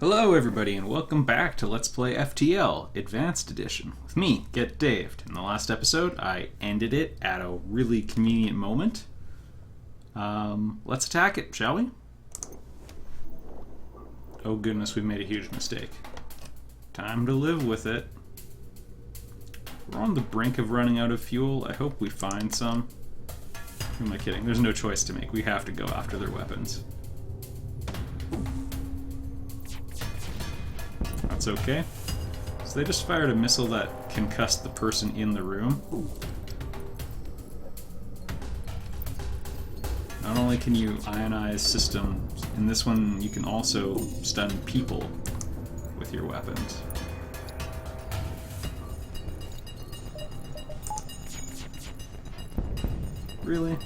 Hello everybody and welcome back to Let's Play FTL Advanced Edition with me, Get Daved. In the last episode, I ended it at a really convenient moment. Let's attack it, shall we? Oh goodness, we've made a huge mistake. Time to live with it. We're on the brink of running out of fuel. I hope we find some. Who am I kidding? There's no choice to make. We have to go after their weapons. That's okay. So they just fired a missile that concussed the person in the room. Not only can you ionize systems, in this one you can also stun people with your weapons. Really?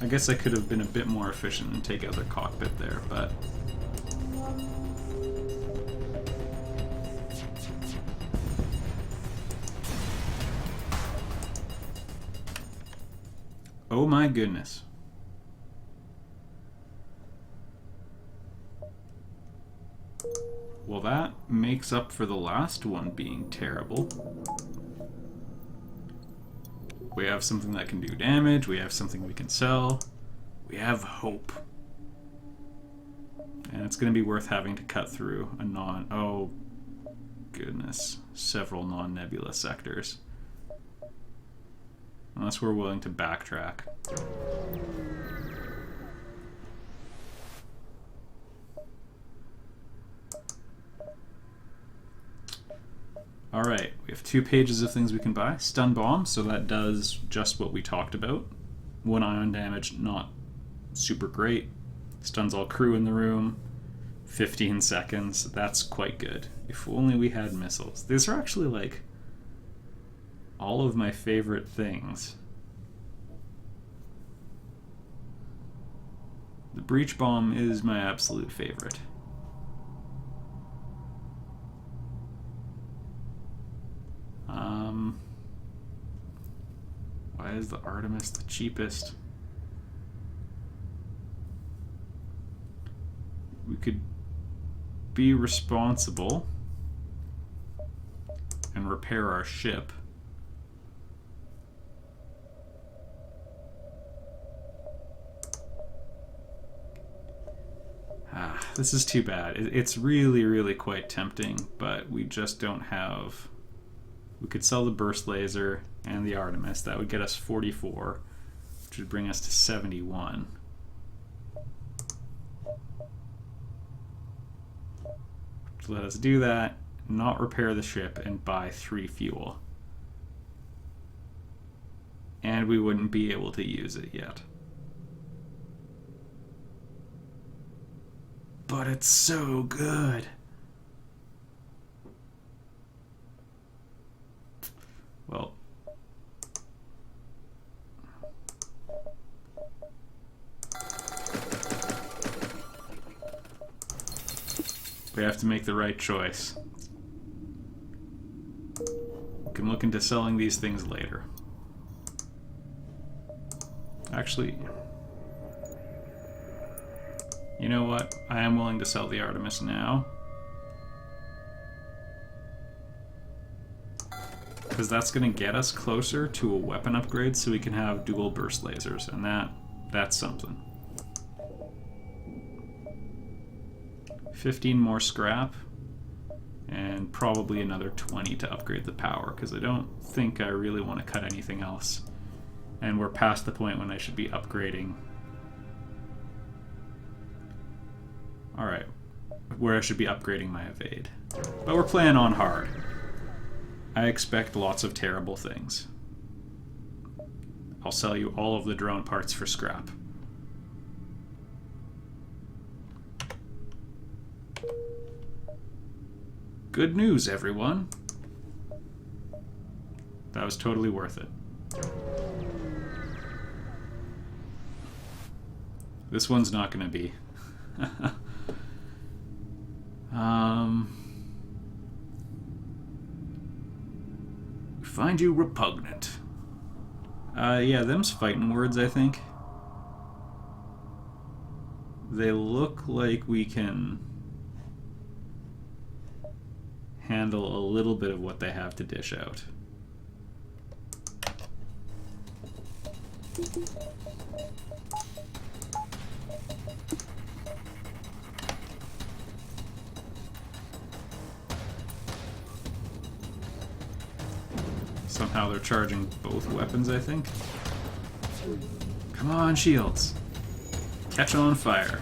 I guess I could have been a bit more efficient and take out their cockpit there, but... oh my goodness. Well, that makes up for the last one being terrible. We have something that can do damage, we have something we can sell, we have hope. And it's going to be worth having to cut through a oh goodness, several non-nebula sectors. Unless we're willing to backtrack. Alright, we have 2 pages of things we can buy. Stun bomb, so that does just what we talked about. 1 ion damage, not super great. Stuns all crew in the room. 15 seconds, that's quite good. If only we had missiles. These are actually like all of my favorite things. The breach bomb is my absolute favorite. Why is the Artemis the cheapest? We could be responsible and repair our ship. This is too bad. It's really quite tempting, but we just don't have... We could sell the burst laser and the Artemis. That would get us 44, which would bring us to 71. So let us do that, not repair the ship, and buy 3 fuel. And we wouldn't be able to use it yet. But it's so good. Well, we have to make the right choice. We can look into selling these things later. Actually, you know what? I am willing to sell the Artemis now. Because that's going to get us closer to a weapon upgrade so we can have dual burst lasers, and that's something. 15 more scrap, and probably another 20 to upgrade the power, because I don't think I really want to cut anything else. And we're past the point when I should be upgrading. Alright, where I should be upgrading my evade. But we're playing on hard. I expect lots of terrible things. I'll sell you all of the drone parts for scrap. Good news, everyone. That was totally worth it. This one's not going to be. Find you repugnant. Yeah, them's fighting words, I think. They look like we can handle a little bit of what they have to dish out. Somehow they're charging both weapons, I think. Come on, shields. Catch on fire.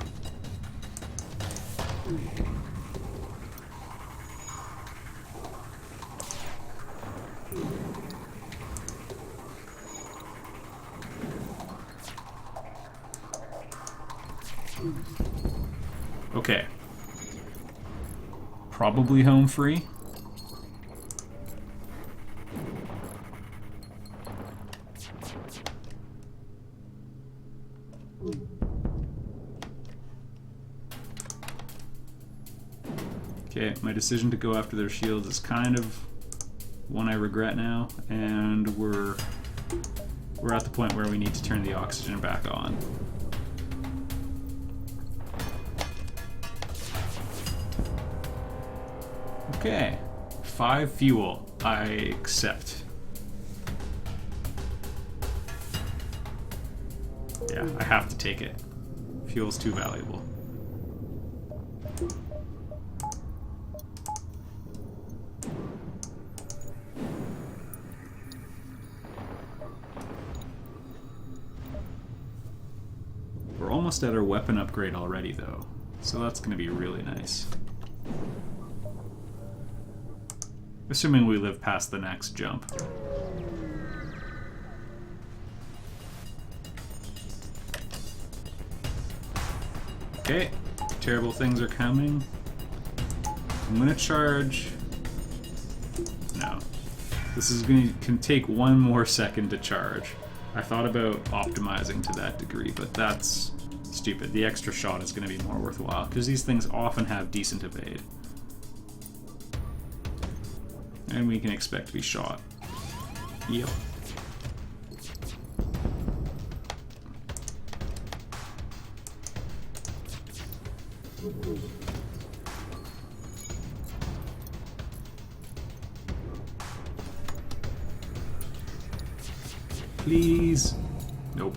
Okay. Probably home free. Okay, my decision to go after their shields is kind of one I regret now, and we're at the point where we need to turn the oxygen back on. Okay, 5 fuel. I accept. Yeah, I have to take it. Fuel's too valuable. We're almost at our weapon upgrade already, though, so that's going to be really nice. Assuming we live past the next jump. Okay, terrible things are coming. I'm gonna charge. No. This is can take 1 more second to charge. I thought about optimizing to that degree, but that's stupid. The extra shot is gonna be more worthwhile, because these things often have decent evade. And we can expect to be shot. Yep. Please. Nope.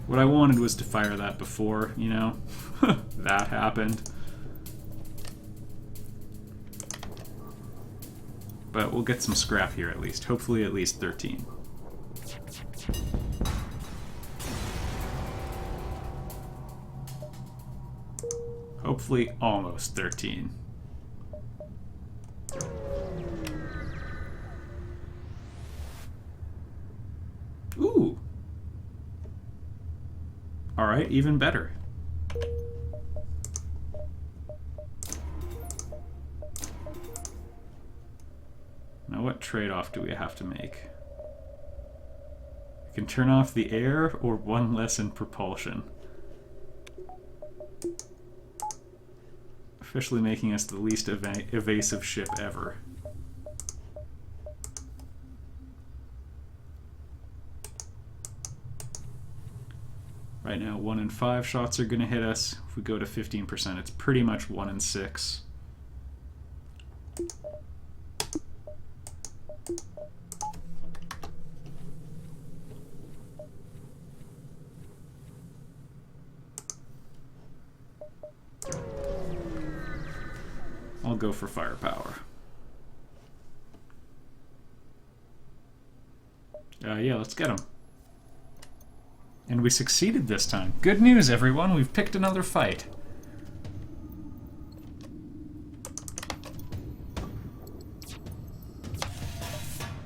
What I wanted was to fire that before, you know? That happened. But we'll get some scrap here at least. Hopefully at least 13. Hopefully almost 13. Ooh! Alright, even better. Now what trade-off do we have to make? We can turn off the air or 1 less in propulsion. Officially making us the least evasive ship ever. Right now 1 in 5 shots are going to hit us. If we go to 15%, it's pretty much 1 in 6. I'll go for firepower. Yeah, let's get him. And we succeeded this time. Good news, everyone. We've picked another fight.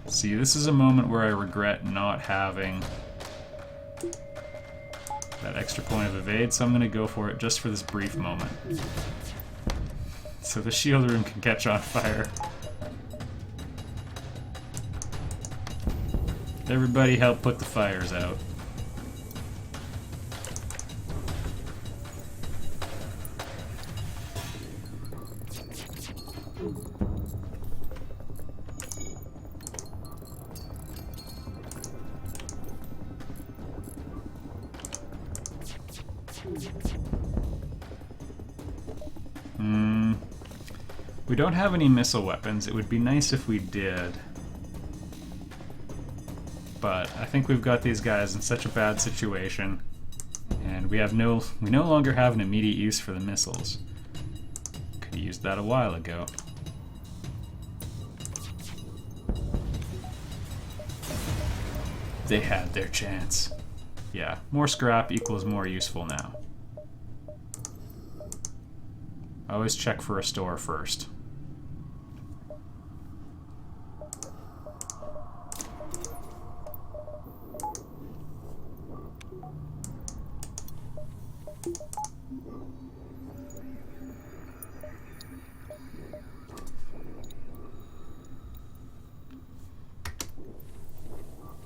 See, this is a moment where I regret not having that extra point of evade, so I'm going to go for it just for this brief moment. So the shield room can catch on fire. Everybody help put the fires out. We don't have any missile weapons. It would be nice if we did. But I think we've got these guys in such a bad situation, and we no longer have an immediate use for the missiles. Could have used that a while ago. They had their chance. Yeah, more scrap equals more useful now. Always check for a store first.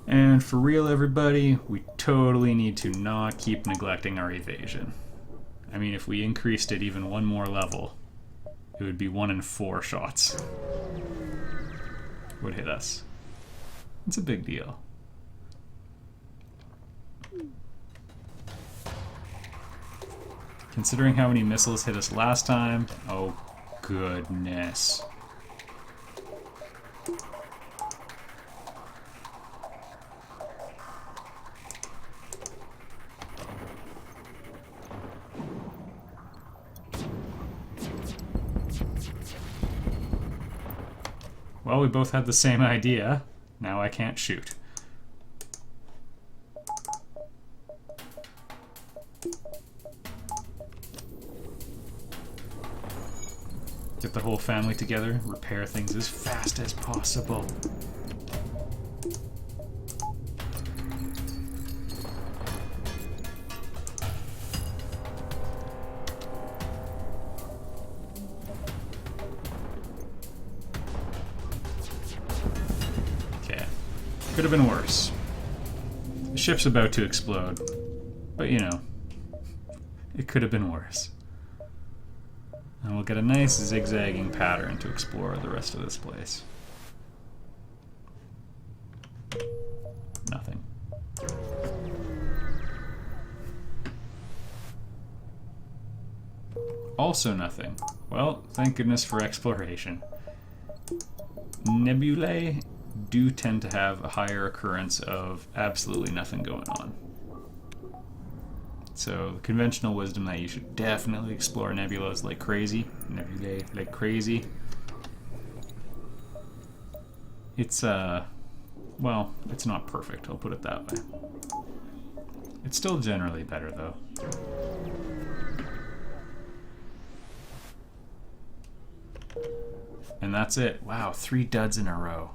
And for real, everybody, we totally need to not keep neglecting our evasion. I mean, if we increased it even one more level, it would be 1 in 4 shots would hit us. It's a big deal. Considering how many missiles hit us last time, oh goodness. Well, we both had the same idea. Now I can't shoot. Get the whole family together, repair things as fast as possible. Could have been worse. The ship's about to explode, but you know, it could have been worse. And we'll get a nice zigzagging pattern to explore the rest of this place. Nothing. Also nothing. Well, thank goodness for exploration. Nebulae do tend to have a higher occurrence of absolutely nothing going on. So the conventional wisdom that you should definitely explore nebulas like crazy. Nebulae like crazy. It's well, it's not perfect, I'll put it that way. It's still generally better though. And that's it. Wow, 3 duds in a row.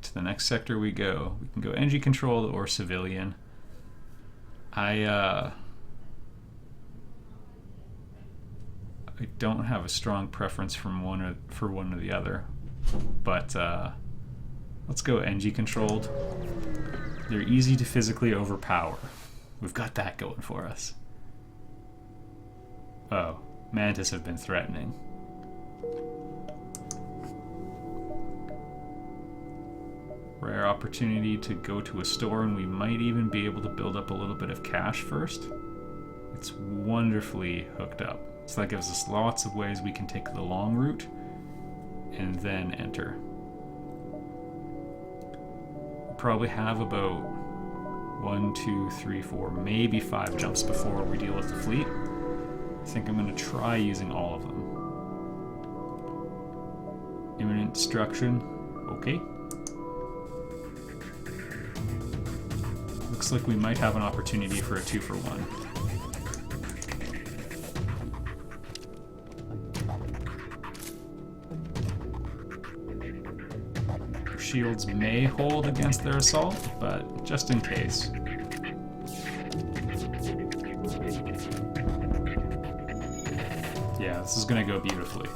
To the next sector we go. We can go energy controlled or civilian. I don't have a strong preference from one or the other, but let's go NG controlled. They're easy to physically overpower. We've got that going for us. Oh, Mantis have been threatening. Rare opportunity to go to a store, and we might even be able to build up a little bit of cash first. It's wonderfully hooked up. So that gives us lots of ways we can take the long route and then enter. We'll probably have about 1, 2, 3, 4, maybe 5 jumps before we deal with the fleet. I think I'm going to try using all of them. Imminent destruction. Okay. Looks like we might have an opportunity for a 2-for-1. Shields may hold against their assault, but just in case. Yeah, this is gonna go beautifully.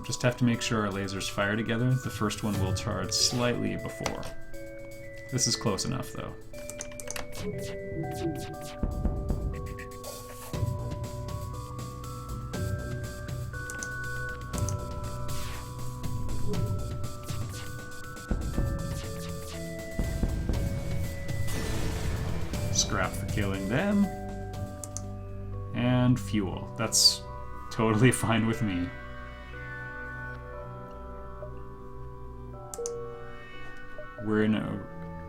Just have to make sure our lasers fire together. The first one will charge slightly before. This is close enough, though. Scrap for killing them. And fuel. That's totally fine with me. We're in a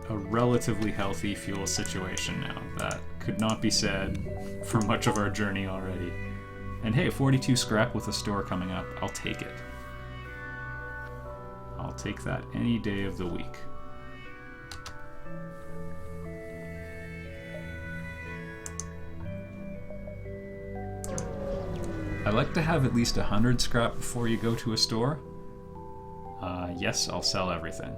relatively healthy fuel situation now. That could not be said for much of our journey already. And hey, 42 scrap with a store coming up. I'll take it. I'll take that any day of the week. I like to have at least 100 scrap before you go to a store. Yes, I'll sell everything.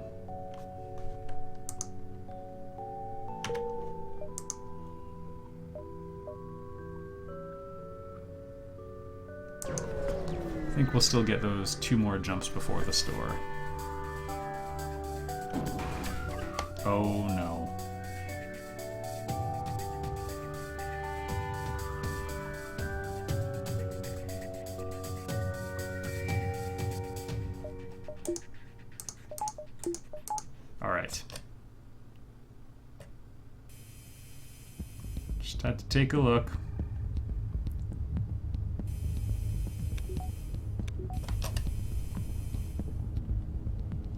I think we'll still get those 2 more jumps before the store. Oh no. Alright. Just had to take a look.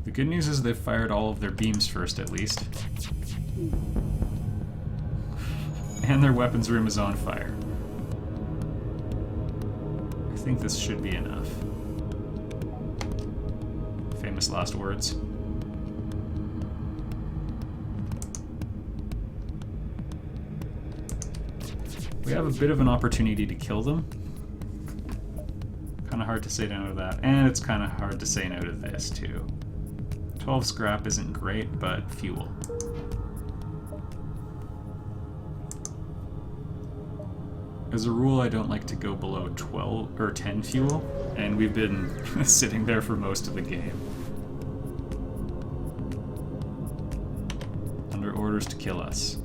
The good news is they've fired all of their beams first, at least. And their weapons room is on fire. I think this should be enough. Famous last words. We have a bit of an opportunity to kill them. Kind of hard to say no to that. And it's kind of hard to say no to this, too. 12 scrap isn't great, but fuel. As a rule, I don't like to go below 12 or 10 fuel, and we've been sitting there for most of the game. Under orders to kill us.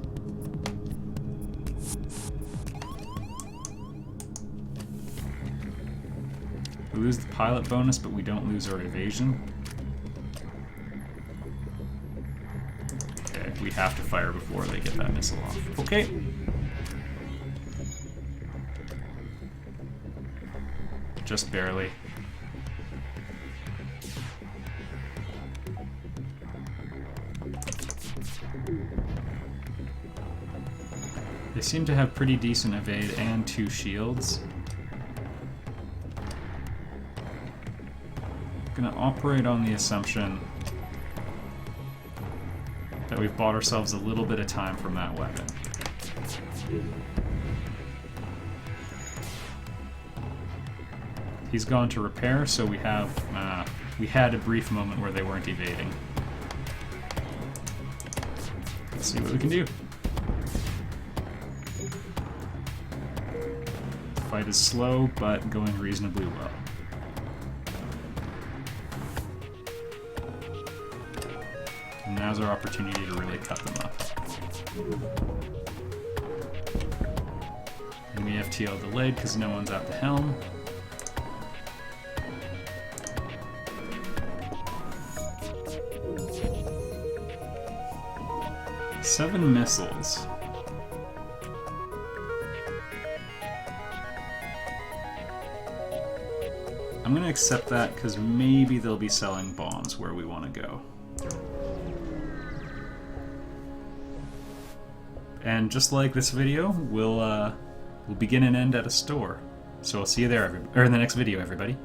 We lose the pilot bonus, but we don't lose our evasion. Okay, we have to fire before they get that missile off. Okay. Just barely. They seem to have pretty decent evade and 2 shields. Gonna operate on the assumption that we've bought ourselves a little bit of time from that weapon. He's gone to repair, so we have we had a brief moment where they weren't evading. Let's see what we can do. The fight is slow, but going reasonably well. And now's our opportunity to really cut them up. Enemy FTL delayed because no one's at the helm. Seven missiles. I'm gonna accept that because maybe they'll be selling bombs where we want to go. And just like this video, we'll begin and end at a store. So I'll see you there, or in the next video, everybody.